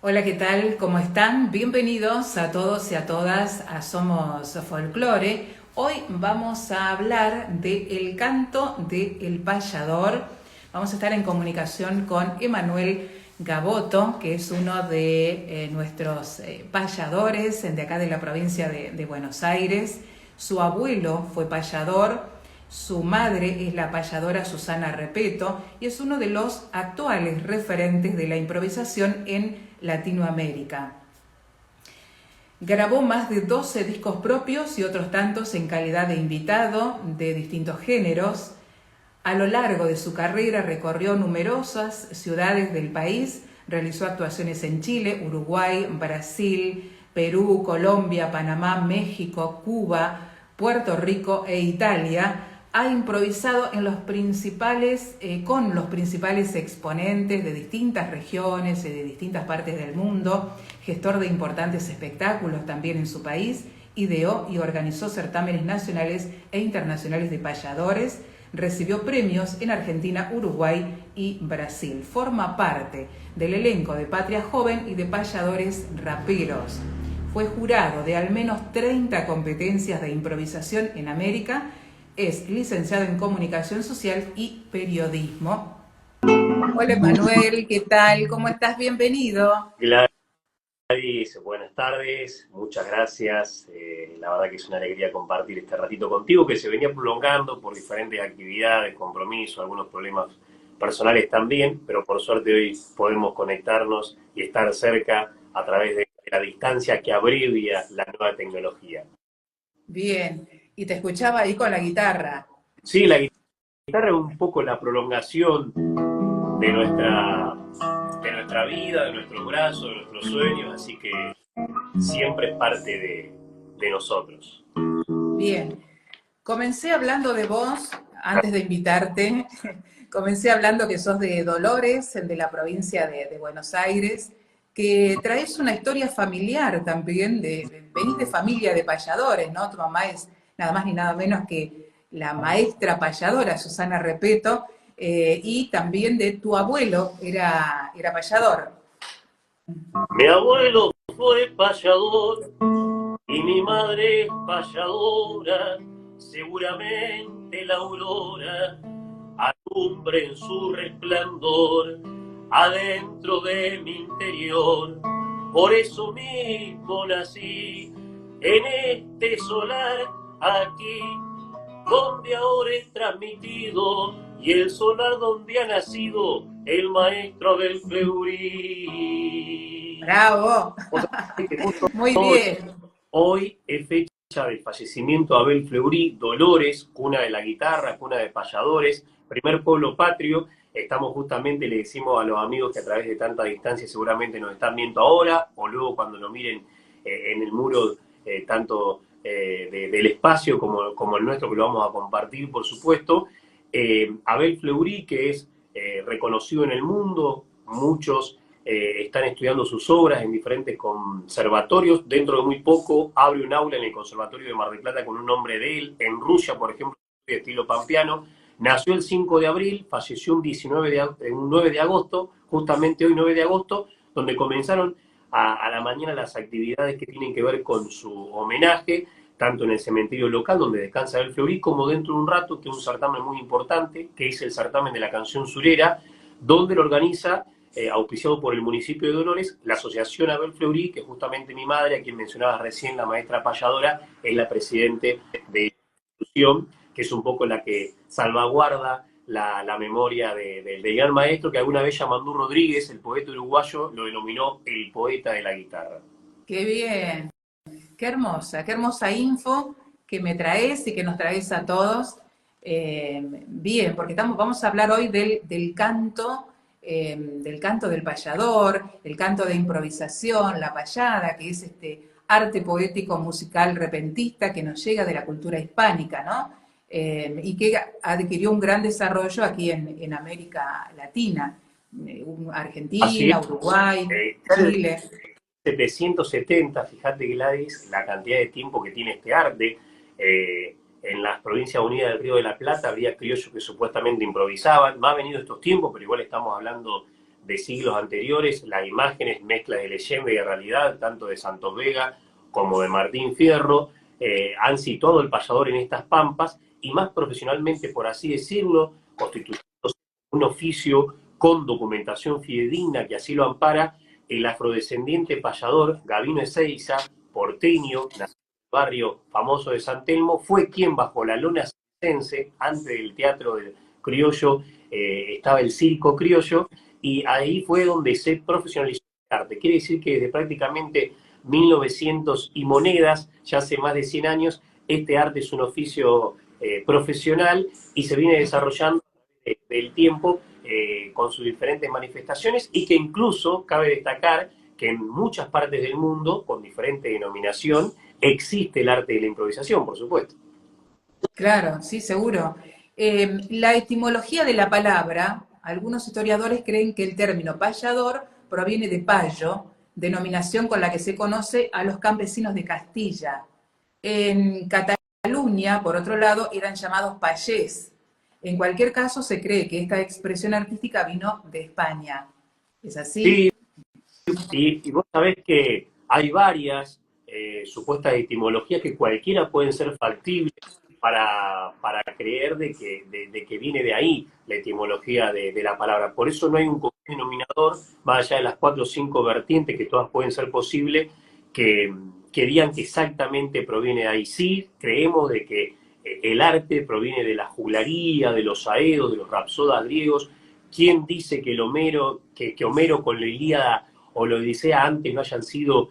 Hola, ¿qué tal? ¿Cómo están? Bienvenidos a todos y a todas a Somos Folclore. Hoy vamos a hablar del canto del payador. Vamos a estar en comunicación con Emanuel Gaboto, que es uno de nuestros payadores de acá de la provincia de Buenos Aires. Su abuelo fue payador, su madre es la payadora Susana Repeto y es uno de los actuales referentes de la improvisación en Latinoamérica. Grabó más de 12 discos propios y otros tantos en calidad de invitado de distintos géneros. A lo largo de su carrera recorrió numerosas ciudades del país, realizó actuaciones en Chile, Uruguay, Brasil, Perú, Colombia, Panamá, México, Cuba, Puerto Rico e Italia. Ha improvisado en con los principales exponentes de distintas regiones y de distintas partes del mundo, gestor de importantes espectáculos también en su país, ideó y organizó certámenes nacionales e internacionales de payadores, recibió premios en Argentina, Uruguay y Brasil. Forma parte del elenco de Patria Joven y de Payadores Raperos. Fue jurado de al menos 30 competencias de improvisación en América. Es licenciado en Comunicación Social y Periodismo. Hola Manuel, ¿qué tal? ¿Cómo estás? Bienvenido. Gladys, buenas tardes, muchas gracias. La verdad que es una alegría compartir este ratito contigo que se venía prolongando por diferentes actividades, compromisos, algunos problemas personales también, pero por suerte hoy podemos conectarnos y estar cerca a través de la distancia que abrevia la nueva tecnología. Bien, y te escuchaba ahí con la guitarra. Sí, la guitarra es un poco la prolongación de nuestra vida, de nuestros brazos, de nuestros sueños, así que siempre es parte de nosotros. Bien, comencé hablando de vos antes de invitarte. Comencé hablando que sos de Dolores, de la provincia de Buenos Aires, que traes una historia familiar también, venís de familia de payadores, ¿no? Tu mamá es nada más ni nada menos que la maestra payadora, Susana Repeto, y también de tu abuelo, era payador. Mi abuelo fue payador y mi madre es payadora. Seguramente la aurora alumbre en su resplandor adentro de mi interior. Por eso mismo nací en este solar aquí donde ahora es transmitido y el solar donde ha nacido el maestro Abel Fleury. Bravo, O sea, que justo muy bien. hoy es fecha del fallecimiento de Abel Fleury, Dolores, cuna de la guitarra, cuna de payadores, primer pueblo patrio. Estamos justamente, le decimos a los amigos que a través de tanta distancia seguramente nos están viendo ahora, o luego cuando lo miren en el muro, tanto del espacio como el nuestro, que lo vamos a compartir, por supuesto. Abel Fleury, que es reconocido en el mundo, muchos están estudiando sus obras en diferentes conservatorios. Dentro de muy poco abre un aula en el Conservatorio de Mar del Plata con un nombre de él. En Rusia, por ejemplo, de estilo pampeano. Nació el 5 de abril, falleció un 9 de agosto, justamente hoy 9 de agosto, donde comenzaron a la mañana las actividades que tienen que ver con su homenaje, tanto en el cementerio local donde descansa el Fleury, como dentro de un rato, que es un certamen muy importante, que es el certamen de la canción surera, donde lo organiza auspiciado por el municipio de Dolores, la asociación Abel Fleury, que justamente mi madre, a quien mencionabas recién, la maestra payadora, es la presidente de la institución, que es un poco la que salvaguarda la memoria del gran maestro que alguna vez Yamandú Rodríguez, el poeta uruguayo, lo denominó el poeta de la guitarra. Qué bien. Qué hermosa info que me traes y que nos traes a todos. Bien, porque vamos a hablar hoy del canto del payador, el canto de improvisación, la payada, que es este arte poético musical repentista que nos llega de la cultura hispánica, ¿no? Y que adquirió un gran desarrollo aquí en América Latina, Así Argentina, es. Uruguay, Eh, Chile. 770, fíjate Gladys, la cantidad de tiempo que tiene este arte. En las provincias unidas del Río de la Plata había criollos que supuestamente improvisaban. Va ha venido estos tiempos, pero igual estamos hablando de siglos anteriores, las imágenes, mezclas de leyenda y de realidad, tanto de Santos Vega como de Martín Fierro, han situado el payador en estas pampas y más profesionalmente, por así decirlo, constituyendo un oficio con documentación fidedigna que así lo ampara, el afrodescendiente payador Gabino Ezeiza, porteño, nacido en el barrio famoso de San Telmo, fue quien bajo la lona circense, antes del teatro del criollo, estaba el circo criollo, y ahí fue donde se profesionalizó el arte. Quiere decir que desde prácticamente 1900 y monedas, ya hace más de 100 años, este arte es un oficio profesional y se viene desarrollando del tiempo con sus diferentes manifestaciones, y que incluso cabe destacar que en muchas partes del mundo, con diferente denominación, existe el arte de la improvisación, por supuesto. Claro, sí, seguro. La etimología de la palabra, algunos historiadores creen que el término payador proviene de payo, denominación con la que se conoce a los campesinos de Castilla. En Cataluña, por otro lado, eran llamados payés. En cualquier caso, se cree que esta expresión artística vino de España. ¿Es así? Sí, y vos sabés que hay varias supuestas etimologías que cualquiera pueden ser factibles para creer de que viene de ahí la etimología de la palabra. Por eso no hay un común denominador, más allá de las 4 o 5 vertientes, que todas pueden ser posibles, que digan que exactamente proviene de ahí. Sí, creemos de que el arte proviene de la juglaría, de los aedos, de los rapsodas griegos. ¿Quién dice que Homero con la Ilíada o la Odisea antes no hayan sido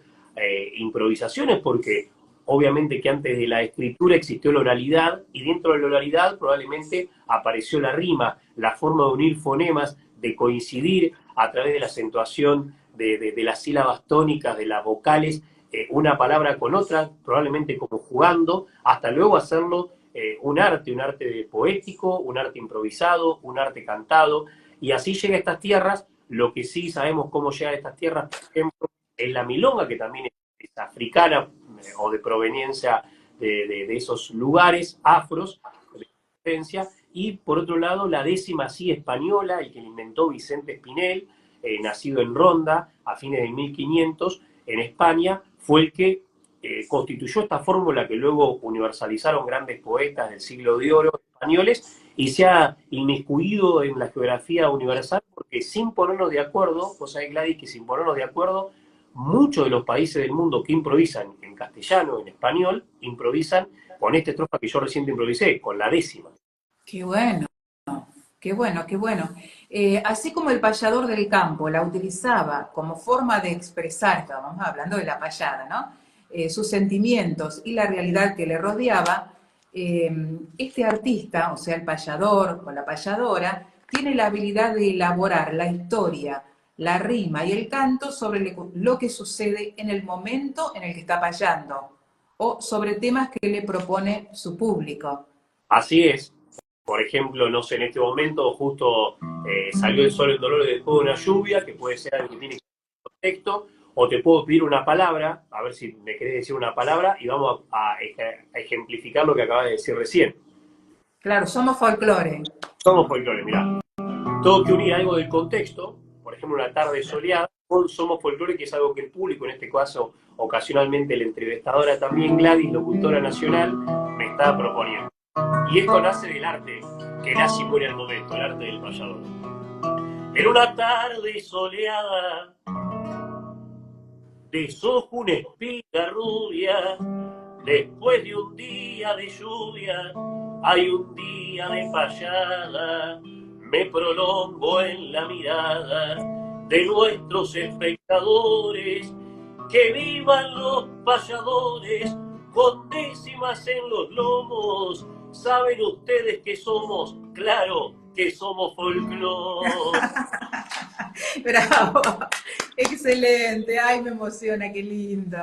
improvisaciones? Porque obviamente que antes de la escritura existió la oralidad, y dentro de la oralidad probablemente apareció la rima, la forma de unir fonemas, de coincidir a través de la acentuación de las sílabas tónicas, de las vocales, una palabra con otra, probablemente como jugando, hasta luego hacerlo un arte poético, un arte improvisado, un arte cantado, y así llega a estas tierras. Lo que sí sabemos cómo llega a estas tierras, por ejemplo, es la milonga, que también es africana o de proveniencia de esos lugares afros, de procedencia, y por otro lado la décima sí española, el que la inventó Vicente Espinel, nacido en Ronda a fines del 1500 en España, fue el que constituyó esta fórmula que luego universalizaron grandes poetas del siglo de oro españoles, y se ha inmiscuido en la geografía universal, porque sin ponernos de acuerdo, vos sabés, Gladys, que sin ponernos de acuerdo, muchos de los países del mundo que improvisan en castellano, en español, improvisan con esta estrofa que yo recién improvisé, con la décima. Qué bueno, qué bueno, qué bueno. Así como el payador del campo la utilizaba como forma de expresar, estábamos hablando de la payada, ¿no? Sus sentimientos y la realidad que le rodeaba, este artista, o sea, el payador o la payadora, tiene la habilidad de elaborar la historia, la rima y el canto sobre lo que sucede en el momento en el que está payando, o sobre temas que le propone su público. Así es. Por ejemplo, no sé, en este momento justo salió el sol en dolor y después de una lluvia, que puede ser algo que tiene contexto, o te puedo pedir una palabra, a ver si me querés decir una palabra, y vamos a ejemplificar lo que acabas de decir recién. Claro, somos folclore. Somos folclore, mirá. Todo que unir algo del contexto, por ejemplo, una tarde soleada, con somos folclore, que es algo que el público, en este caso, ocasionalmente la entrevistadora también, Gladys, locutora nacional, me está proponiendo. Y esto nace del arte, que nace y muere al momento, el arte del payador. En una tarde soleada, deshojo una espiga rubia, después de un día de lluvia, hay un día de payada, me prolongo en la mirada de nuestros espectadores, que vivan los payadores con décimas en los lomos. Saben ustedes que somos, claro, que somos folclore. Bravo, excelente, ay, me emociona, qué lindo.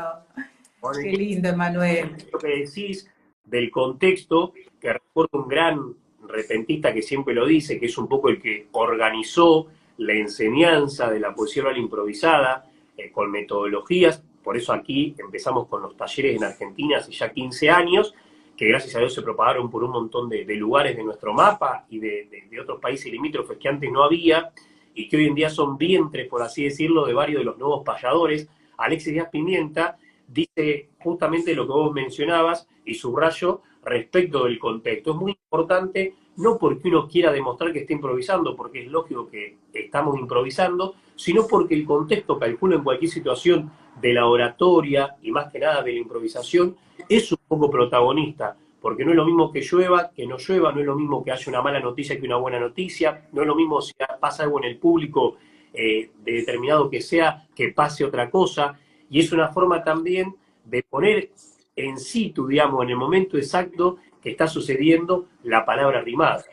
Qué lindo, Emanuel. Lo que decís del contexto, que recuerdo un gran repentista que siempre lo dice, que es un poco el que organizó la enseñanza de la poesía oral improvisada con metodologías. Por eso aquí empezamos con los talleres en Argentina hace ya 15 años, que gracias a Dios se propagaron por un montón de lugares de nuestro mapa y de otros países limítrofes que antes no había, y que hoy en día son vientres, por así decirlo, de varios de los nuevos payadores. Alexis Díaz Pimienta dice justamente lo que vos mencionabas, y subrayo respecto del contexto. Es muy importante, no porque uno quiera demostrar que está improvisando, porque es lógico que estamos improvisando, sino porque el contexto, calculo en cualquier situación de la oratoria y más que nada de la improvisación, es un poco protagonista, porque no es lo mismo que llueva, que no llueva, no es lo mismo que haya una mala noticia que una buena noticia, no es lo mismo si pasa algo en el público de determinado que sea, que pase otra cosa, y es una forma también de poner en situ, digamos, en el momento exacto que está sucediendo la palabra rimada.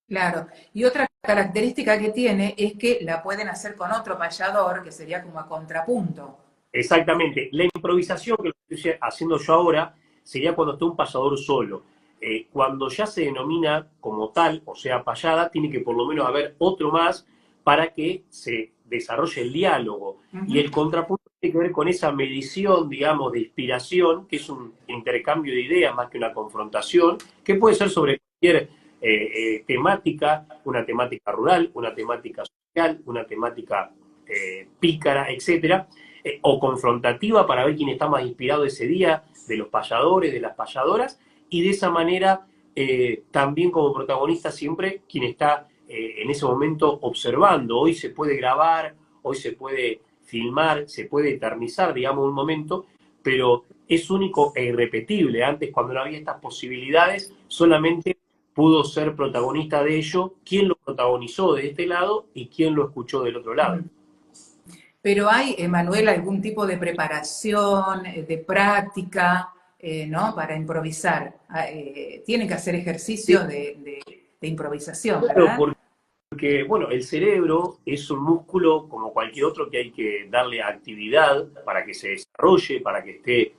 Claro. Y otra característica que tiene es que la pueden hacer con otro payador, que sería como a contrapunto. Exactamente. La improvisación que lo estoy haciendo yo ahora sería cuando está un payador solo. Cuando ya se denomina como tal, o sea, payada, tiene que por lo menos haber otro más para que se desarrolle el diálogo. Y el contrapunto tiene que ver con esa medición, digamos, de inspiración, que es un intercambio de ideas más que una confrontación, que puede ser sobre cualquier temática, una temática rural, una temática social, una temática pícara, etcétera, o confrontativa para ver quién está más inspirado ese día, de los payadores, de las payadoras, y de esa manera también como protagonista siempre quien está en ese momento observando. Hoy se puede grabar, hoy se puede filmar, se puede eternizar, digamos, un momento, pero es único e irrepetible. Antes, cuando no había estas posibilidades, solamente pudo ser protagonista de ello quien lo protagonizó de este lado y quien lo escuchó del otro lado. Pero hay, Manuel, algún tipo de preparación, de práctica, ¿no? Para improvisar. Tienen que hacer ejercicios de improvisación, Claro, ¿verdad? porque, bueno, el cerebro es un músculo como cualquier otro que hay que darle actividad para que se desarrolle, para que esté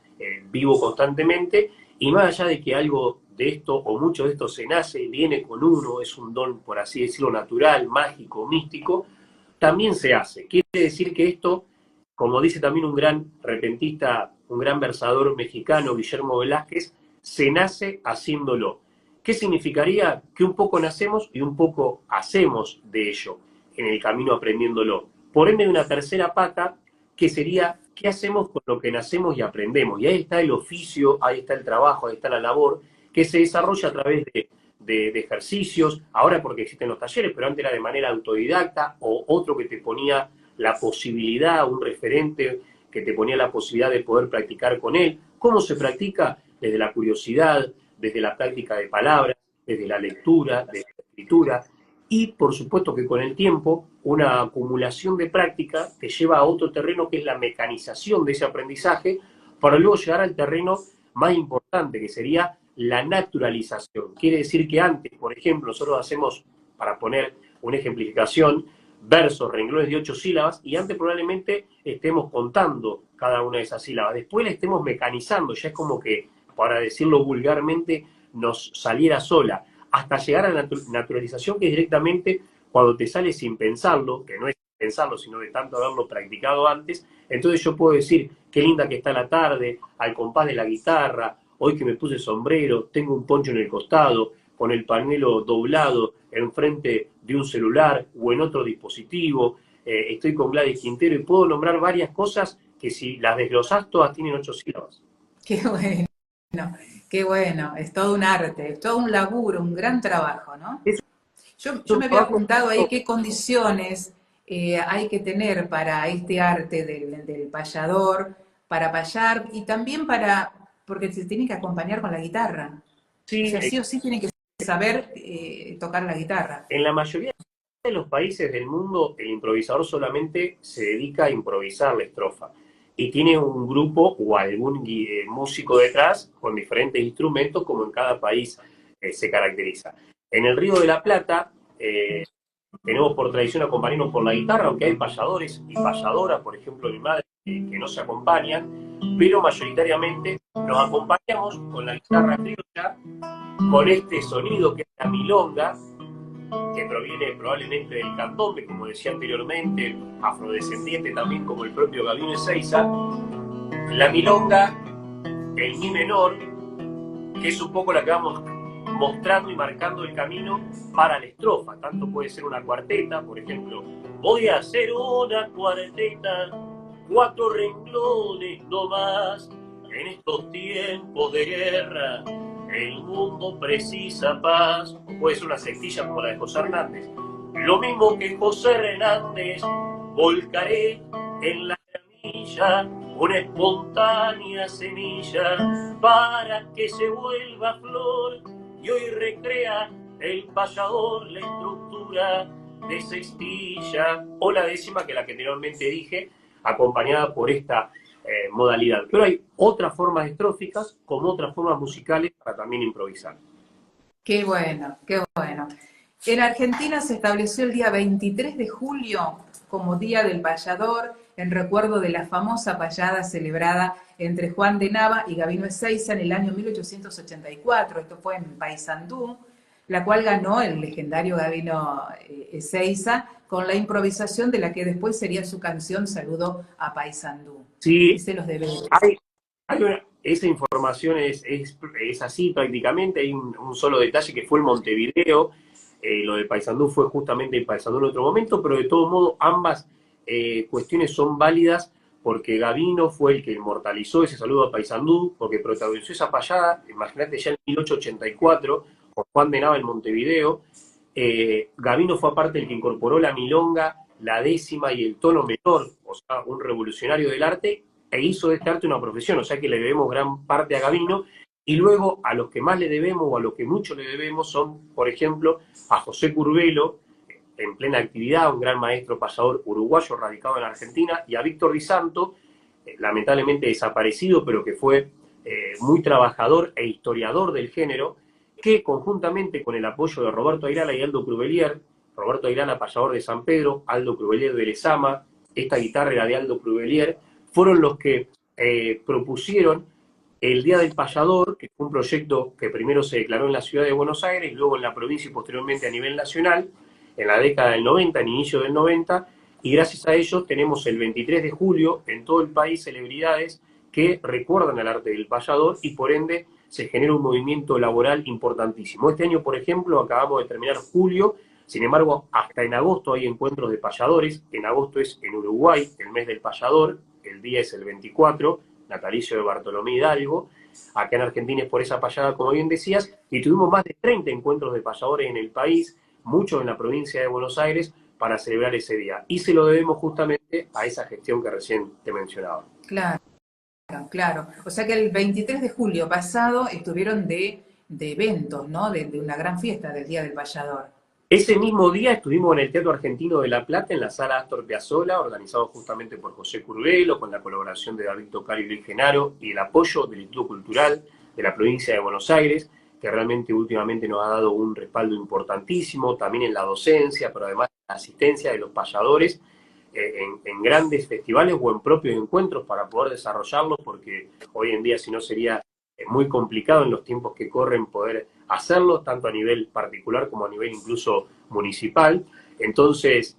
vivo constantemente, y más allá de que algo de esto o mucho de esto se nace, viene con uno, es un don, por así decirlo, natural, mágico, místico, también se hace. Quiere decir que esto, como dice también un gran repentista, un gran versador mexicano, Guillermo Velázquez, se nace haciéndolo. ¿Qué significaría? Que un poco nacemos y un poco hacemos de ello en el camino aprendiéndolo. Por ende, hay una tercera pata que sería qué hacemos con lo que nacemos y aprendemos. Y ahí está el oficio, ahí está el trabajo, ahí está la labor, que se desarrolla a través de ejercicios, ahora porque existen los talleres, pero antes era de manera autodidacta, o otro que te ponía la posibilidad, un referente que te ponía la posibilidad de poder practicar con él. ¿Cómo se practica? Desde la curiosidad, desde la práctica de palabras, desde la lectura, desde la escritura, y por supuesto que con el tiempo una acumulación de práctica te lleva a otro terreno que es la mecanización de ese aprendizaje, para luego llegar al terreno más importante, que sería la naturalización. Quiere decir que antes, por ejemplo, nosotros hacemos, para poner una ejemplificación, versos, renglones de 8 sílabas, y antes probablemente estemos contando cada una de esas sílabas. Después la estemos mecanizando, ya es como que, para decirlo vulgarmente, nos saliera sola, hasta llegar a la naturalización, que es directamente cuando te sale sin pensarlo, que no es sin pensarlo, sino de tanto haberlo practicado antes. Entonces yo puedo decir, qué linda que está la tarde, al compás de la guitarra, hoy que me puse sombrero, tengo un poncho en el costado, con el pañuelo doblado enfrente de un celular o en otro dispositivo, estoy con Gladys Quintero, y puedo nombrar varias cosas que si las desglosás todas tienen 8 sílabas. Qué bueno, qué bueno. Es todo un arte, es todo un laburo, un gran trabajo, ¿no? Es Yo un me había trabajo. apuntado ahí qué condiciones hay que tener para este arte del payador, para payar y también para, porque se tiene que acompañar con la guitarra. O Sí, sea, sí o sí tiene que saber tocar la guitarra. en la mayoría de los países del mundo, el improvisador solamente se dedica a improvisar la estrofa y tiene un grupo o algún músico detrás con diferentes instrumentos, como en cada país se caracteriza. En el Río de la Plata tenemos por tradición acompañarnos por la guitarra, aunque hay payadores y payadoras, por ejemplo mi madre, que no se acompañan, pero mayoritariamente nos acompañamos con la guitarra criolla, con este sonido que es la milonga, que proviene probablemente del candombe, como decía anteriormente, afrodescendiente también como el propio Gabino Ezeiza. La milonga, el mi menor, que es un poco la que vamos mostrando y marcando el camino para la estrofa. Tanto puede ser una cuarteta, por ejemplo, voy a hacer una cuarteta, 4 renglones no más. En estos tiempos de guerra, el mundo precisa paz. O puede ser una sectilla como la de José Hernández. Lo mismo que José Hernández, volcaré en la gramilla una espontánea semilla para que se vuelva flor y hoy recrea el payador la estructura de sextilla o la décima, que es la que anteriormente dije, acompañada por esta modalidad. Pero hay otras formas estróficas como otras formas musicales para también improvisar. Qué bueno, qué bueno. En Argentina se estableció el día 23 de julio como Día del Payador, en recuerdo de la famosa payada celebrada entre Juan de Nava y Gabino Ezeiza en el año 1884. Esto fue en Paysandú, la cual ganó el legendario Gabino Ezeiza con la improvisación de la que después sería su canción Saludo a Paysandú. Sí, Y se los debe. esa información es así prácticamente. Hay un solo detalle que fue el Montevideo. Lo de Paysandú fue justamente en Paysandú en otro momento, pero de todo modo ambas cuestiones son válidas porque Gabino fue el que inmortalizó ese saludo a Paysandú, porque protagonizó esa payada, imagínate, ya en 1884, con Juan de Nava en Montevideo. Gabino fue aparte el que incorporó la milonga, la décima y el tono menor, o sea, un revolucionario del arte, e hizo de este arte una profesión, o sea que le debemos gran parte a Gabino. Y luego a los que más le debemos, o a los que mucho le debemos, son, por ejemplo, a José Curbelo, en plena actividad, un gran maestro payador uruguayo radicado en Argentina, y a Víctor Di Santo, lamentablemente desaparecido, pero que fue muy trabajador e historiador del género, que conjuntamente con el apoyo de Roberto Airala y Aldo Crubelier, Roberto Airala, payador de San Pedro, Aldo Crubelier de Lezama, esta guitarra era de Aldo Crubelier, fueron los que propusieron el Día del Payador, que fue un proyecto que primero se declaró en la ciudad de Buenos Aires, luego en la provincia y posteriormente a nivel nacional, en la década del 90, en inicio del 90, y gracias a ello tenemos el 23 de julio en todo el país celebridades que recuerdan al arte del payador y por ende se genera un movimiento laboral importantísimo. Este año, por ejemplo, acabamos de terminar julio, sin embargo, hasta en agosto hay encuentros de payadores. En agosto es en Uruguay, el mes del payador, el día es el 24, natalicio de Bartolomé Hidalgo. Acá en Argentina es por esa payada, como bien decías, y tuvimos más de 30 encuentros de payadores en el país, muchos en la provincia de Buenos Aires, para celebrar ese día. Y se lo debemos justamente a esa gestión que recién te mencionaba. Claro. Claro, o sea que el 23 de julio pasado estuvieron de eventos, ¿no? De una gran fiesta del Día del Payador. Ese mismo día estuvimos en el Teatro Argentino de La Plata, en la sala Astor Piazzolla, organizado justamente por José Curbelo, con la colaboración de David Tocar y Luis Genaro, y el apoyo del Instituto Cultural de la provincia de Buenos Aires, que realmente últimamente nos ha dado un respaldo importantísimo, también en la docencia, pero además en la asistencia de los payadores, en grandes festivales o en propios encuentros para poder desarrollarlos, porque hoy en día si no sería muy complicado en los tiempos que corren poder hacerlo, tanto a nivel particular como a nivel incluso municipal. Entonces,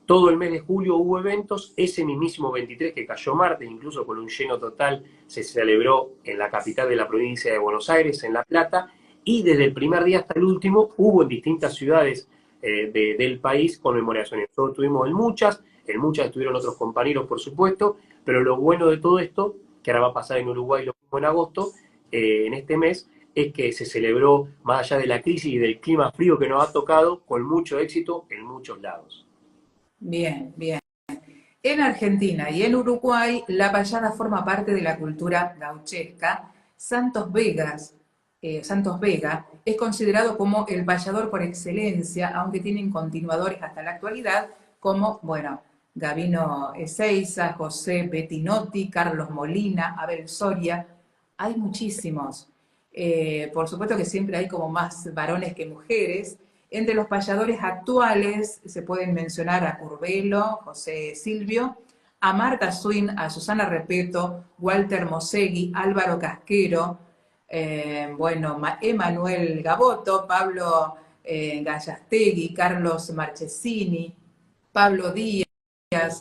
todo el mes de julio hubo eventos, ese mismísimo 23 que cayó martes, incluso con un lleno total, se celebró en la capital de la provincia de Buenos Aires, en La Plata, y desde el primer día hasta el último hubo en distintas ciudades del país conmemoraciones. Nosotros tuvimos en muchas estuvieron otros compañeros, por supuesto, pero lo bueno de todo esto, que ahora va a pasar en Uruguay lo mismo en agosto, en este mes, es que se celebró más allá de la crisis y del clima frío que nos ha tocado, con mucho éxito en muchos lados. Bien, bien. En Argentina y en Uruguay, la payada forma parte de la cultura gauchesca. Santos Vega es considerado como el payador por excelencia, aunque tienen continuadores hasta la actualidad, como, bueno, Gabino Ezeiza, José Bettinotti, Carlos Molina, Abel Soria. Hay muchísimos. Por supuesto que siempre hay como más varones que mujeres. Entre los payadores actuales se pueden mencionar a Curbelo, José Silvio, a Marta Swin, a Susana Repeto, Walter Mosegui, Álvaro Casquero, bueno, Emanuel Gaboto, Pablo Gallastegui, Carlos Marchesini, Pablo Díaz,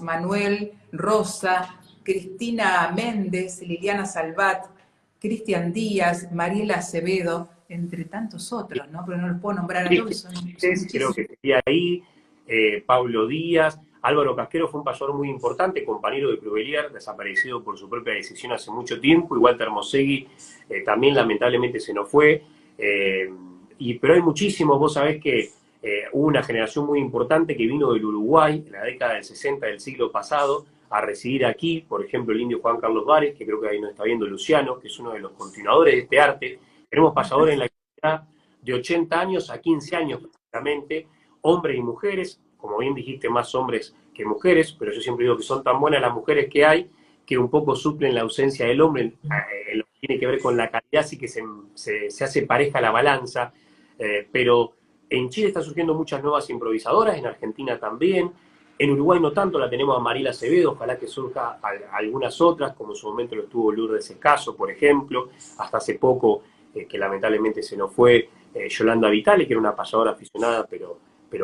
Manuel Rosa, Cristina Méndez, Liliana Salvat, Cristian Díaz, Mariela Acevedo, entre tantos otros, ¿no? Pero no los puedo nombrar a todos. Creo que sería ahí. Pablo Díaz. Álvaro Casquero fue un payador muy importante, compañero de Cruvelier, desaparecido por su propia decisión hace mucho tiempo, y Walter Mosegui también lamentablemente se nos fue. Pero hay muchísimos, vos sabés que hubo una generación muy importante que vino del Uruguay en la década del 60 del siglo pasado a residir aquí, por ejemplo el indio Juan Carlos Vares, que creo que ahí nos está viendo Luciano, que es uno de los continuadores de este arte. Tenemos payadores en la actualidad de 80 años a 15 años prácticamente, hombres y mujeres, como bien dijiste, más hombres que mujeres, pero yo siempre digo que son tan buenas las mujeres que hay, que un poco suplen la ausencia del hombre en lo que tiene que ver con la calidad, así que se hace pareja la balanza, pero en Chile están surgiendo muchas nuevas improvisadoras, en Argentina también, en Uruguay no tanto, la tenemos a Mariela Acevedo, ojalá que surja algunas otras, como en su momento lo estuvo Lourdes Escaso, por ejemplo, hasta hace poco, que lamentablemente se nos fue, Yolanda Vitale, que era una payadora aficionada, pero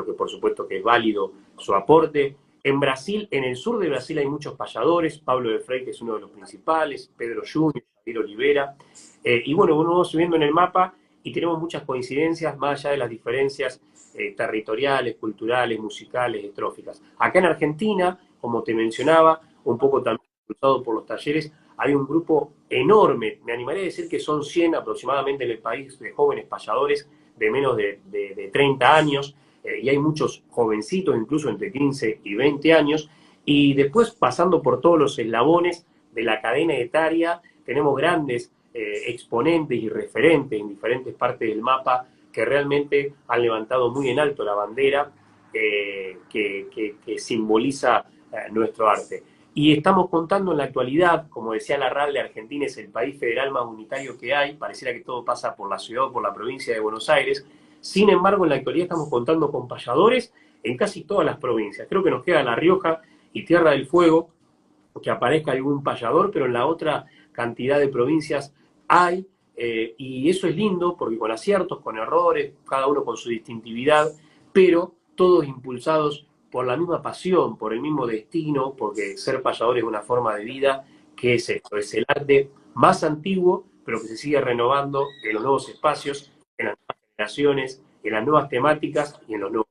que por supuesto que es válido su aporte. En Brasil, en el sur de Brasil hay muchos payadores, Pablo de Frey, que es uno de los principales, Pedro Júnior, Javier Olivera, y bueno, uno va subiendo en el mapa y tenemos muchas coincidencias, más allá de las diferencias territoriales, culturales, musicales, estróficas. Acá en Argentina, como te mencionaba, un poco también impulsado por los talleres, hay un grupo enorme, me animaría a decir que son 100 aproximadamente en el país, de jóvenes payadores de menos de 30 años, y hay muchos jovencitos, incluso entre 15 y 20 años, y después pasando por todos los eslabones de la cadena etaria, tenemos grandes exponentes y referentes en diferentes partes del mapa que realmente han levantado muy en alto la bandera que simboliza nuestro arte. Y estamos contando en la actualidad, como decía Larralde, Argentina es el país federal más unitario que hay, pareciera que todo pasa por la ciudad o por la provincia de Buenos Aires. Sin embargo, en la actualidad estamos contando con payadores en casi todas las provincias. Creo que nos queda La Rioja y Tierra del Fuego, que aparezca algún payador, pero en la otra cantidad de provincias hay, y eso es lindo, porque con aciertos, con errores, cada uno con su distintividad, pero todos impulsados por la misma pasión, por el mismo destino, porque ser payador es una forma de vida, que es esto, es el arte más antiguo, pero que se sigue renovando en los nuevos espacios, en las nuevas generaciones, en las nuevas temáticas y en los nuevos.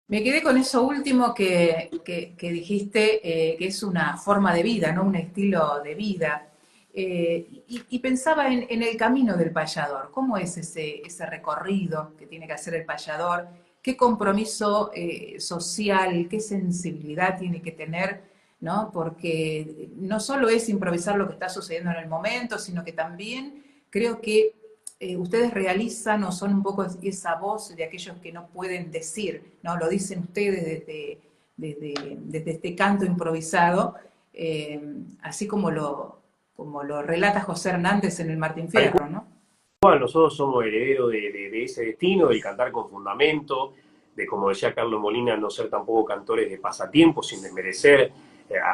Me quedé con eso último que dijiste, que es una forma de vida, ¿no? Un estilo de vida. Y pensaba en el camino del payador. ¿Cómo es ese recorrido que tiene que hacer el payador? ¿Qué compromiso social, qué sensibilidad tiene que tener, ¿no? Porque no solo es improvisar lo que está sucediendo en el momento, sino que también creo que ustedes realizan o son un poco esa voz de aquellos que no pueden decir, ¿no? Lo dicen ustedes desde este canto improvisado, así como lo relata José Hernández en el Martín Fierro, ¿no? Bueno, nosotros somos herederos de ese destino, del cantar con fundamento, de, como decía Carlos Molina, no ser tampoco cantores de pasatiempo, sin desmerecer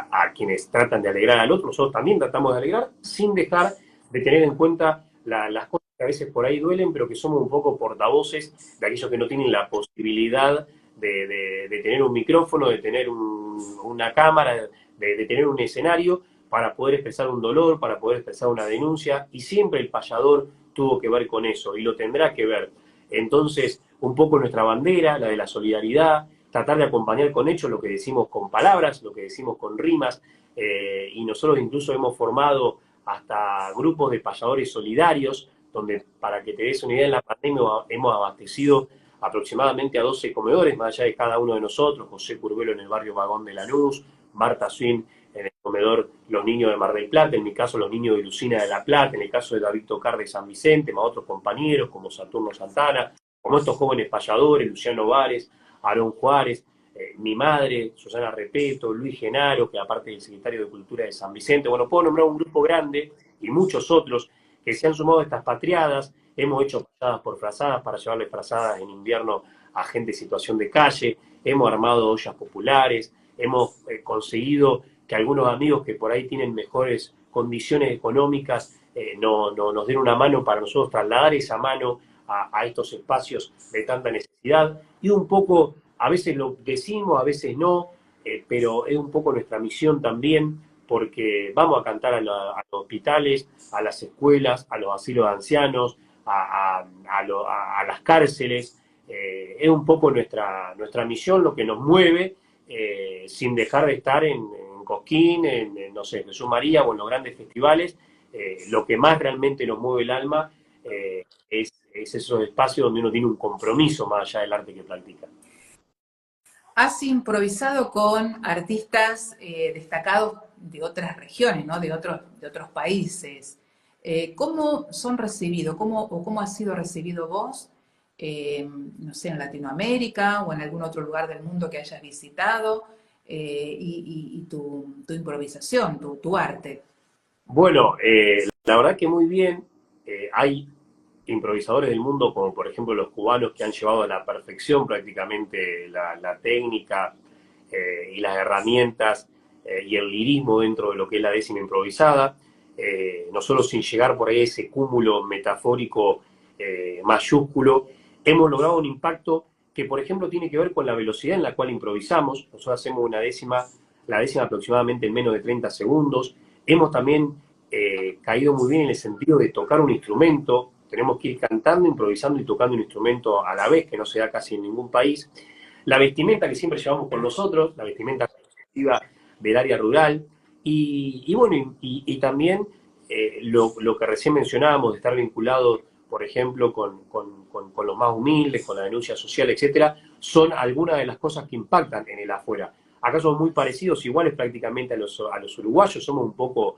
a quienes tratan de alegrar al otro. Nosotros también tratamos de alegrar, sin dejar de tener en cuenta las cosas que a veces por ahí duelen, pero que somos un poco portavoces de aquellos que no tienen la posibilidad de tener un micrófono, de tener una cámara, de tener un escenario para poder expresar un dolor, para poder expresar una denuncia, y siempre el payador tuvo que ver con eso y lo tendrá que ver. Entonces, un poco nuestra bandera, la de la solidaridad, tratar de acompañar con hechos lo que decimos con palabras, lo que decimos con rimas, y nosotros incluso hemos formado hasta grupos de payadores solidarios, donde, para que te des una idea, en la pandemia hemos abastecido aproximadamente a 12 comedores, más allá de cada uno de nosotros, José Curvelo en el barrio Vagón de Lanús, Marta Swin en el comedor Los Niños de Mar del Plata, en mi caso Los Niños de Lucina de La Plata, en el caso de David Tocar de San Vicente, más otros compañeros como Saturno Santana, como estos jóvenes payadores, Luciano Vares, Aarón Juárez, mi madre, Susana Repeto, Luis Genaro, que aparte del secretario de Cultura de San Vicente, bueno, puedo nombrar un grupo grande y muchos otros que se han sumado a estas patriadas. Hemos hecho pasadas por frazadas para llevarles frazadas en invierno a gente en situación de calle, hemos armado ollas populares, hemos conseguido que algunos amigos que por ahí tienen mejores condiciones económicas nos den una mano para nosotros trasladar esa mano a estos espacios de tanta necesidad. Y un poco, a veces lo decimos, a veces no, pero es un poco nuestra misión también, porque vamos a cantar a los hospitales, a las escuelas, a los asilos de ancianos, a las cárceles, es un poco nuestra misión, lo que nos mueve, sin dejar de estar en Cosquín, no sé, Jesús María o en los grandes festivales. Lo que más realmente nos mueve el alma es esos espacios donde uno tiene un compromiso más allá del arte que practica. Has improvisado con artistas destacados de otras regiones, ¿no? De otros países. ¿Cómo son recibidos? ¿Cómo has sido recibido vos, no sé, en Latinoamérica o en algún otro lugar del mundo que hayas visitado? Y tu improvisación, tu arte. Bueno, la verdad que muy bien. Hay improvisadores del mundo, como por ejemplo los cubanos, que han llevado a la perfección prácticamente la técnica y las herramientas y el lirismo dentro de lo que es la décima improvisada. No solo sin llegar por ahí a ese cúmulo metafórico mayúsculo, hemos logrado un impacto que, por ejemplo, tiene que ver con la velocidad en la cual improvisamos. Nosotros hacemos la décima aproximadamente en menos de 30 segundos. Hemos también caído muy bien en el sentido de tocar un instrumento. Tenemos que ir cantando, improvisando y tocando un instrumento a la vez, que no se da casi en ningún país. La vestimenta que siempre llevamos con nosotros, la vestimenta collectiva del área rural. Bueno, y también lo que recién mencionábamos, de estar vinculados, por ejemplo, con los más humildes, con la denuncia social, etcétera, son algunas de las cosas que impactan en el afuera. Acá somos muy parecidos, iguales prácticamente a los uruguayos, somos un poco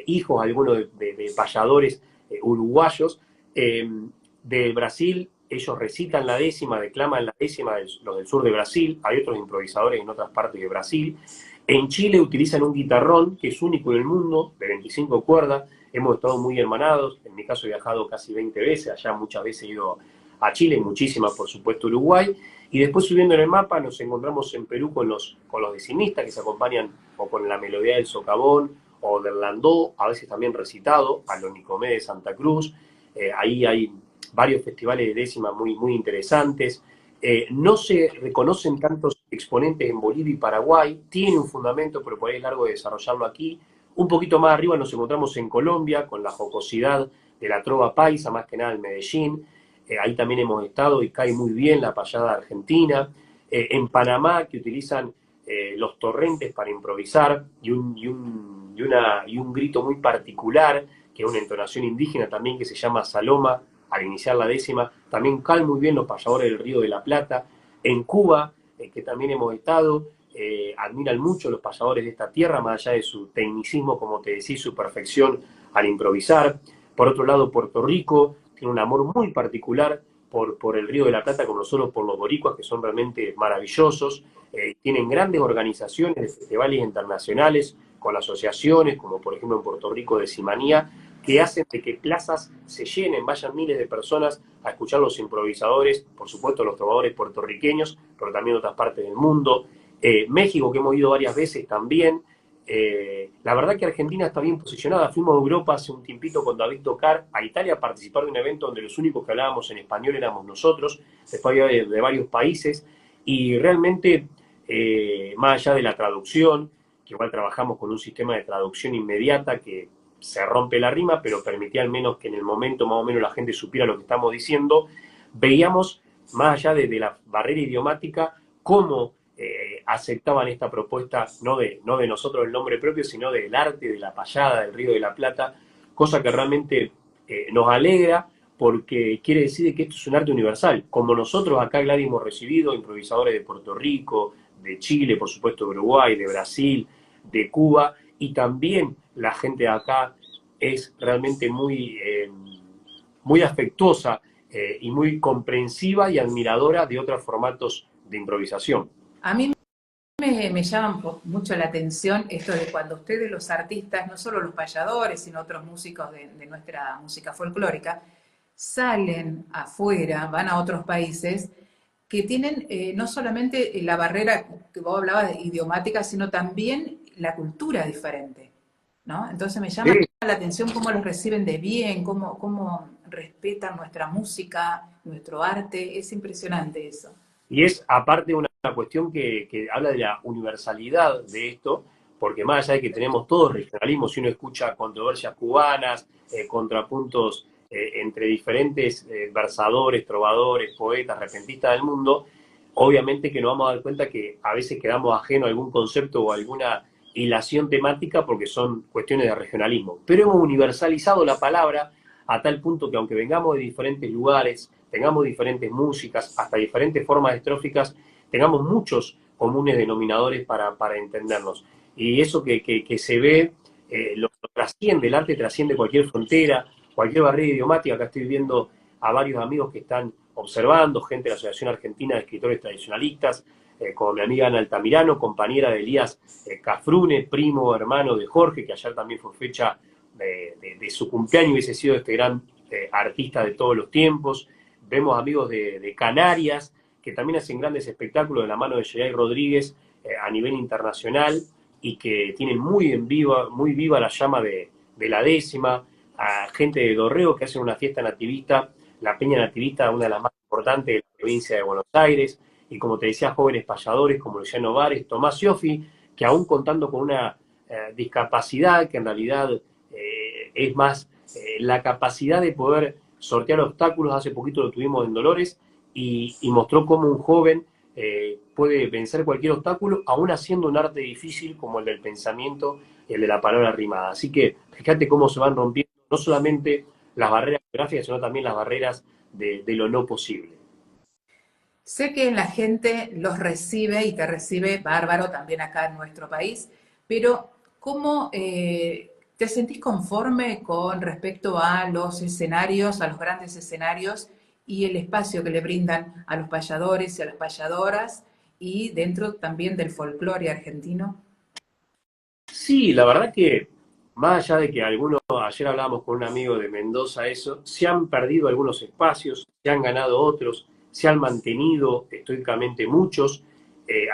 hijos algunos de payadores uruguayos. De Brasil, ellos recitan la décima, declaman la décima, los del sur de Brasil, hay otros improvisadores en otras partes de Brasil. En Chile utilizan un guitarrón que es único en el mundo, de 25 cuerdas. Hemos estado muy hermanados, en mi caso he viajado casi 20 veces, allá muchas veces he ido a Chile, muchísimas por supuesto Uruguay, y después subiendo en el mapa nos encontramos en Perú con los decimistas que se acompañan o con la melodía del socavón o del landó, a veces también recitado, a los Nicomé de Santa Cruz. Ahí hay varios festivales de décima muy interesantes. No se reconocen tantos exponentes en Bolivia y Paraguay, tiene un fundamento, pero por ahí es largo de desarrollarlo aquí. Un poquito más arriba nos encontramos en Colombia, con la jocosidad de la trova paisa, más que nada en Medellín. Ahí también hemos estado y cae muy bien la payada argentina. En Panamá, que utilizan los torrentes para improvisar y un grito muy particular, que es una entonación indígena también que se llama Saloma, al iniciar la décima. También caen muy bien los payadores del Río de la Plata. En Cuba, que también hemos estado, admiran mucho los payadores de esta tierra, más allá de su tecnicismo, como te decía, su perfección al improvisar. Por otro lado, Puerto Rico tiene un amor muy particular por el Río de la Plata, como nosotros por los boricuas, que son realmente maravillosos. Tienen grandes organizaciones de festivales internacionales, con asociaciones, como por ejemplo en Puerto Rico de Simanía, que hacen de que plazas se llenen, vayan miles de personas a escuchar los improvisadores, por supuesto los trovadores puertorriqueños, pero también de otras partes del mundo. México, que hemos ido varias veces también. La verdad que Argentina está bien posicionada. Fuimos a Europa hace un tiempito con David Tocar, a Italia, a participar de un evento donde los únicos que hablábamos en español éramos nosotros, después había de varios países, y realmente, más allá de la traducción, que igual trabajamos con un sistema de traducción inmediata que se rompe la rima, pero permitía al menos que en el momento más o menos la gente supiera lo que estamos diciendo, veíamos, más allá de la barrera idiomática, cómo aceptaban esta propuesta, no de nosotros el nombre propio, sino del arte, de la payada, del Río de la Plata, cosa que realmente nos alegra, porque quiere decir que esto es un arte universal. Como nosotros acá, Gladys, hemos recibido improvisadores de Puerto Rico, de Chile, por supuesto de Uruguay, de Brasil, de Cuba, y también la gente de acá es realmente muy afectuosa y muy comprensiva y admiradora de otros formatos de improvisación. A mí me llama mucho la atención esto de cuando ustedes, los artistas, no solo los payadores, sino otros músicos de nuestra música folclórica, salen afuera, van a otros países que tienen no solamente la barrera que vos hablabas de idiomática, sino también la cultura diferente, ¿no? Entonces me llama Sí. la atención cómo los reciben de bien, cómo respetan nuestra música, nuestro arte. Es impresionante eso. Y es aparte una cuestión que habla de la universalidad de esto, porque más allá de que tenemos todos regionalismos, si uno escucha controversias cubanas, contrapuntos entre diferentes versadores, trovadores, poetas, repentistas del mundo, obviamente que nos vamos a dar cuenta que a veces quedamos ajenos a algún concepto o alguna hilación temática porque son cuestiones de regionalismo. Pero hemos universalizado la palabra a tal punto que aunque vengamos de diferentes lugares, tengamos diferentes músicas, hasta diferentes formas estróficas, tengamos muchos comunes denominadores para entendernos. Y eso que se ve, lo trasciende, el arte trasciende cualquier frontera, cualquier barrera idiomática. Acá estoy viendo a varios amigos que están observando, gente de la Asociación Argentina de Escritores Tradicionalistas, como mi amiga Ana Altamirano, compañera de Elías Cafrune, primo, hermano de Jorge, que ayer también fue fecha de su cumpleaños, hubiese sido este gran artista de todos los tiempos. Vemos amigos de Canarias, que también hacen grandes espectáculos de la mano de Geray Rodríguez a nivel internacional y que tienen muy viva la llama de la décima, a gente de Dorrego que hacen una fiesta nativista, la Peña Nativista, una de las más importantes de la provincia de Buenos Aires, y como te decía, jóvenes payadores como Luciano Vares, Tomás Ioffi, que aún contando con una discapacidad, que en realidad es más la capacidad de poder sortear obstáculos, hace poquito lo tuvimos en Dolores, y mostró cómo un joven puede vencer cualquier obstáculo, aún haciendo un arte difícil como el del pensamiento y el de la palabra rimada. Así que fíjate cómo se van rompiendo no solamente las barreras geográficas, sino también las barreras de lo no posible. Sé que la gente los recibe y te recibe bárbaro también acá en nuestro país, pero ¿cómo te sentís conforme con respecto a los escenarios, a los grandes escenarios y el espacio que le brindan a los payadores y a las payadoras y dentro también del folclore argentino? Sí, la verdad que más allá de que algunos, ayer hablábamos con un amigo de Mendoza, eso, se han perdido algunos espacios, se han ganado otros, se han mantenido estoicamente muchos,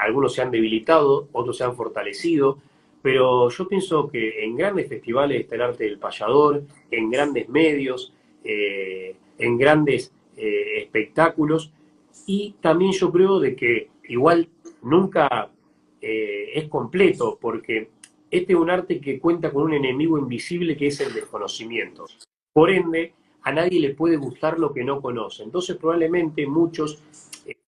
algunos se han debilitado, otros se han fortalecido, pero yo pienso que en grandes festivales está el arte del payador, en grandes medios, en grandes espectáculos, y también yo creo de que igual nunca es completo, porque este es un arte que cuenta con un enemigo invisible que es el desconocimiento. Por ende, a nadie le puede gustar lo que no conoce. Entonces, probablemente muchos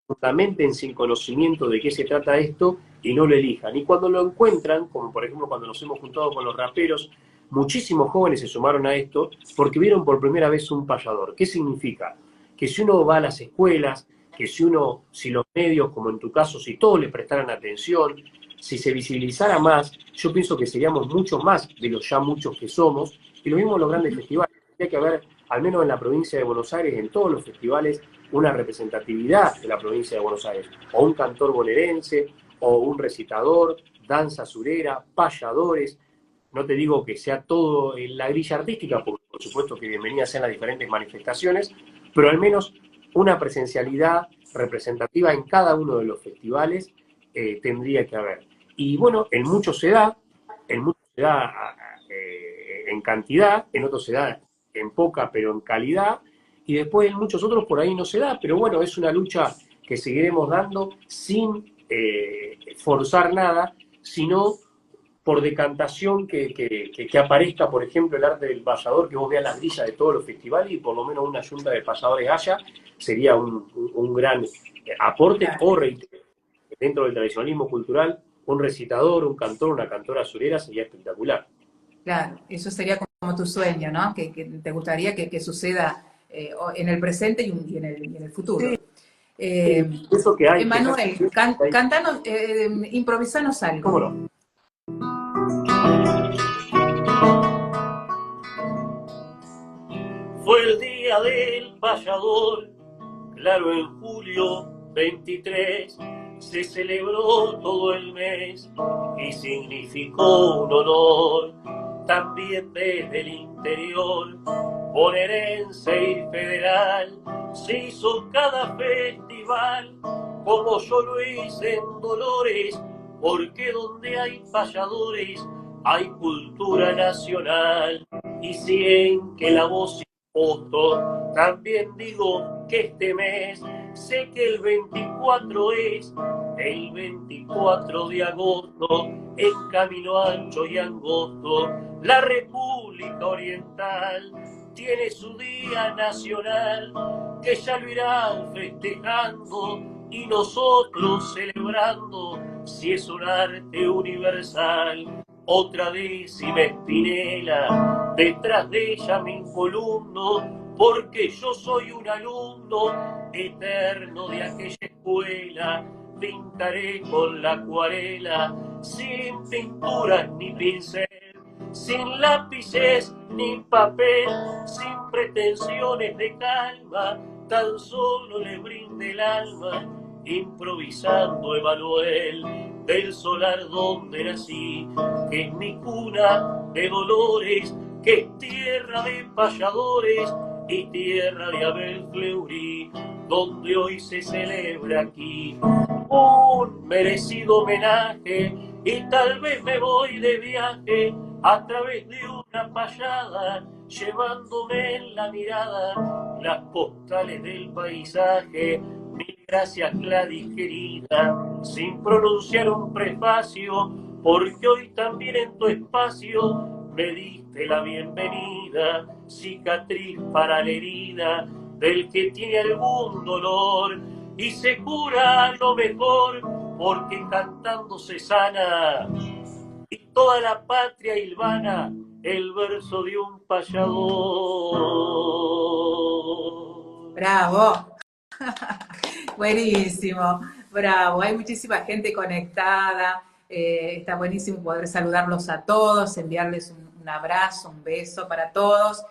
fundamenten sin conocimiento de qué se trata esto y no lo elijan. Y cuando lo encuentran, como por ejemplo cuando nos hemos juntado con los raperos, muchísimos jóvenes se sumaron a esto porque vieron por primera vez un payador. ¿Qué significa? Que si uno va a las escuelas, que si los medios, como en tu caso, si todos le prestaran atención, si se visibilizara más, yo pienso que seríamos muchos más de los ya muchos que somos, y lo mismo en los grandes festivales. Tendría que haber, al menos en la provincia de Buenos Aires, en todos los festivales, una representatividad de la provincia de Buenos Aires, o un cantor bonaerense, o un recitador, danza surera, payadores. No te digo que sea todo en la grilla artística, porque por supuesto que bienvenidas sean las diferentes manifestaciones, pero al menos una presencialidad representativa en cada uno de los festivales tendría que haber. Y bueno, en muchos se da en cantidad, en otros se da en poca pero en calidad, y después en muchos otros por ahí no se da, pero bueno, es una lucha que seguiremos dando sin forzar nada, sino por decantación que aparezca, por ejemplo, el arte del payador, que vos veas las grillas de todos los festivales y por lo menos una yunta de payadores haya, sería un gran aporte, o reitero, dentro del tradicionalismo cultural, un recitador, un cantor, una cantora surera sería espectacular. Claro, eso sería como tu sueño, ¿no? Que te gustaría que suceda en el presente y en el futuro. Sí, eso que hay. Emanuel, cantanos, improvisanos algo. ¿Cómo no? Fue el día del payador, claro, en julio 23, se celebró todo el mes y significó un honor. También desde el interior, bonaerense y federal, se hizo cada festival, como yo lo hice en Dolores, porque donde hay payadores hay cultura nacional. Y si en que la voz impuesto, también digo que este mes, sé que el 24 es el 24 de agosto, en camino ancho y angosto, la República Oriental tiene su día nacional, que ya lo irán festejando y nosotros celebrando, si es un arte universal. Otra décima espinela, detrás de ella me incolumno, porque yo soy un alumno eterno de aquella escuela. Pintaré con la acuarela, sin pinturas ni pincel, sin lápices ni papel, sin pretensiones de calma, tan solo le brinde el alma, improvisando Emanuel, del solar donde nací, que es mi cuna de dolores, que es tierra de payadores y tierra de Abel Fleury, donde hoy se celebra aquí un merecido homenaje, y tal vez me voy de viaje a través de una payada, llevándome en la mirada las postales del paisaje. Mil gracias, Gladys querida, sin pronunciar un prefacio, porque hoy también en tu espacio me diste la bienvenida, cicatriz para la herida del que tiene algún dolor y se cura lo mejor, porque cantando se sana y toda la patria hilvana el verso de un payador. Bravo. Buenísimo, bravo. Hay muchísima gente conectada. Está buenísimo poder saludarlos a todos, enviarles un abrazo, un beso para todos.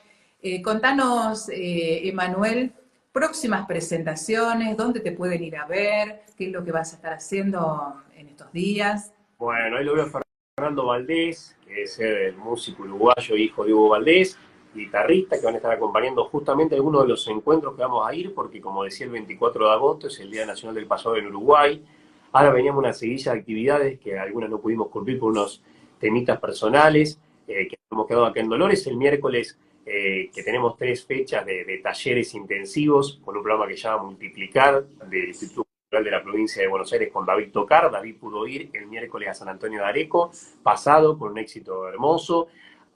Contanos, Emanuel, próximas presentaciones, dónde te pueden ir a ver, qué es lo que vas a estar haciendo en estos días. Bueno, ahí lo veo a Fernando Valdés, que es el músico uruguayo, hijo de Hugo Valdés, guitarrista, que van a estar acompañando justamente algunos de los encuentros que vamos a ir, porque como decía, el 24 de agosto es el Día Nacional del Payador en Uruguay. Ahora veníamos una seguilla de actividades que algunas no pudimos cumplir por unos temitas personales, que hemos quedado acá en Dolores. El miércoles, que tenemos 3 fechas de talleres intensivos, con un programa que se llama Multiplicar, del Instituto Cultural de la Provincia de Buenos Aires, con David Tocar. David pudo ir el miércoles a San Antonio de Areco, pasado, con un éxito hermoso.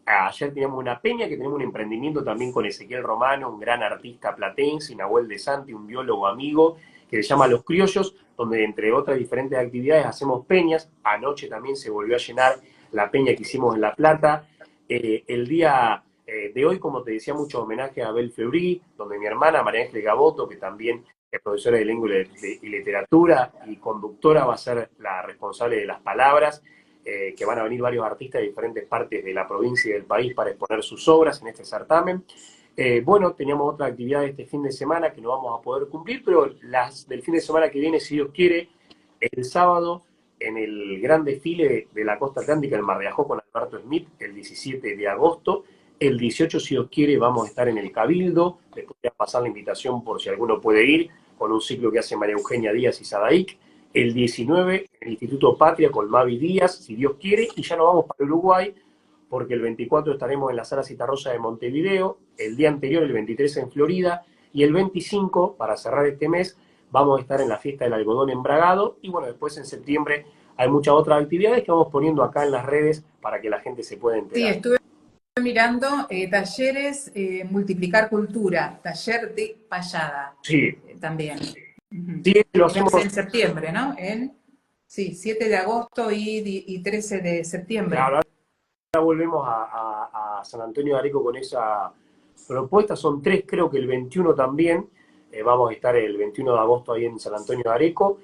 Ayer teníamos una peña, que tenemos un emprendimiento también con Ezequiel Romano, un gran artista platense, y Nahuel de Santi, un biólogo amigo, que se llama Los Criollos, donde entre otras diferentes actividades hacemos peñas. Anoche también se volvió a llenar la peña que hicimos en La Plata. El día de hoy, como te decía, mucho homenaje a Abel Fleury, donde mi hermana María Ángeles Gaboto, que también es profesora de lengua y literatura y conductora, va a ser la responsable de las palabras, que van a venir varios artistas de diferentes partes de la provincia y del país para exponer sus obras en este certamen. Bueno, teníamos otra actividad este fin de semana que no vamos a poder cumplir, pero las del fin de semana que viene, si Dios quiere, el sábado, en el gran desfile de la costa atlántica, el Mar de Ajó con Alberto Smith, el 17 de agosto. El 18, si Dios quiere, vamos a estar en el Cabildo. Les podría pasar la invitación por si alguno puede ir, con un ciclo que hace María Eugenia Díaz y Sadaic. El 19, en el Instituto Patria con Mavi Díaz, si Dios quiere, y ya nos vamos para Uruguay, porque el 24 estaremos en la Sala Citarrosa de Montevideo, el día anterior, el 23, en Florida, y el 25, para cerrar este mes, vamos a estar en la fiesta del algodón en Bragado, y bueno, después en septiembre hay muchas otras actividades que vamos poniendo acá en las redes para que la gente se pueda enterar. Sí, estuve mirando talleres, Multiplicar Cultura, taller de payada. Sí. También. Sí, lo hacemos en septiembre, ¿no? Sí, 7 de agosto y 13 de septiembre. Claro, ahora volvemos a San Antonio de Areco con esa propuesta. Son 3, creo que el 21 también. Vamos a estar el 21 de agosto ahí en San Antonio de Areco.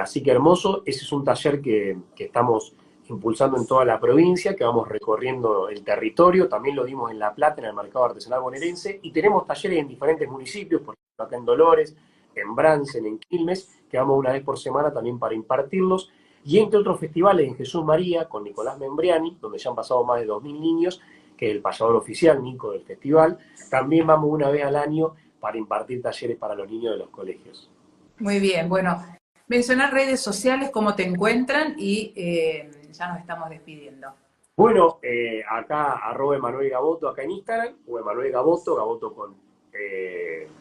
Así que hermoso. Ese es un taller que estamos impulsando en toda la provincia, que vamos recorriendo el territorio. También lo dimos en La Plata, en el Mercado Artesanal Bonaerense. Y tenemos talleres en diferentes municipios, por ejemplo, acá en Dolores, en Bransen, en Quilmes, que vamos una vez por semana también para impartirlos. Y entre otros festivales, en Jesús María, con Nicolás Membriani, donde ya han pasado más de 2.000 niños, que es el payador oficial, Nico, del festival. También vamos una vez al año para impartir talleres para los niños de los colegios. Muy bien, bueno, mencionar redes sociales, cómo te encuentran, y ya nos estamos despidiendo. Bueno, acá @Emanuel Gaboto, acá en Instagram, o Emanuel Gaboto, Gaboto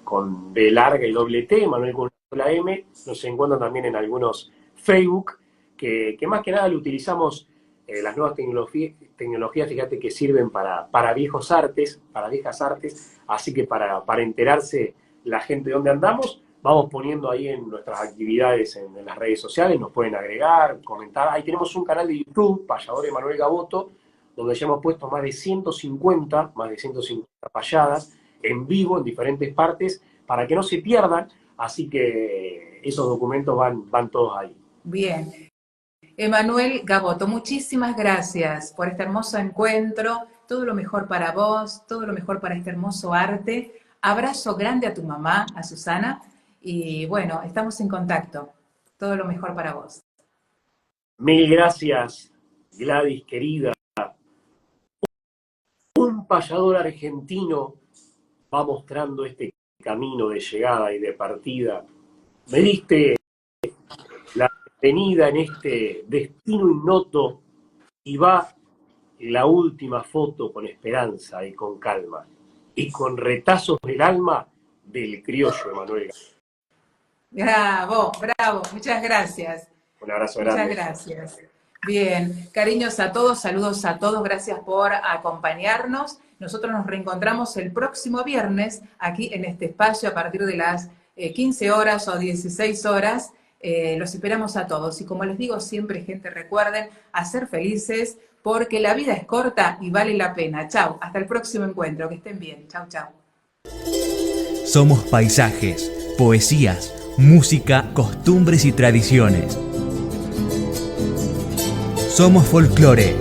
con B larga y doble T, Emanuel con una M. Nos encuentran también en algunos Facebook, que más que nada lo utilizamos las nuevas tecnologías, fíjate que sirven para viejos artes, para viejas artes, así que para enterarse la gente de dónde andamos, vamos poniendo ahí en nuestras actividades en las redes sociales, nos pueden agregar, comentar. Ahí tenemos un canal de YouTube, Payador Emanuel Gaboto, donde ya hemos puesto más de 150 payadas en vivo en diferentes partes, para que no se pierdan, así que esos documentos van todos ahí. Bien. Emanuel Gaboto, muchísimas gracias por este hermoso encuentro, todo lo mejor para vos, todo lo mejor para este hermoso arte. Abrazo grande a tu mamá, a Susana, y bueno, estamos en contacto. Todo lo mejor para vos. Mil gracias, Gladys, querida. Un payador argentino va mostrando este camino de llegada y de partida. Me diste la bienvenida en este destino ignoto y va la última foto con esperanza y con calma y con retazos del alma del criollo Emanuel. Bravo, bravo, muchas gracias. Un abrazo grande. Muchas gracias. Bien, cariños a todos, saludos a todos, gracias por acompañarnos. Nosotros nos reencontramos el próximo viernes aquí en este espacio a partir de las 15 horas o 16 horas. Los esperamos a todos y como les digo siempre, gente, recuerden a ser felices porque la vida es corta y vale la pena. Chau, hasta el próximo encuentro, que estén bien. Chau, chau. Somos paisajes, poesías, música, costumbres y tradiciones. Somos folclore.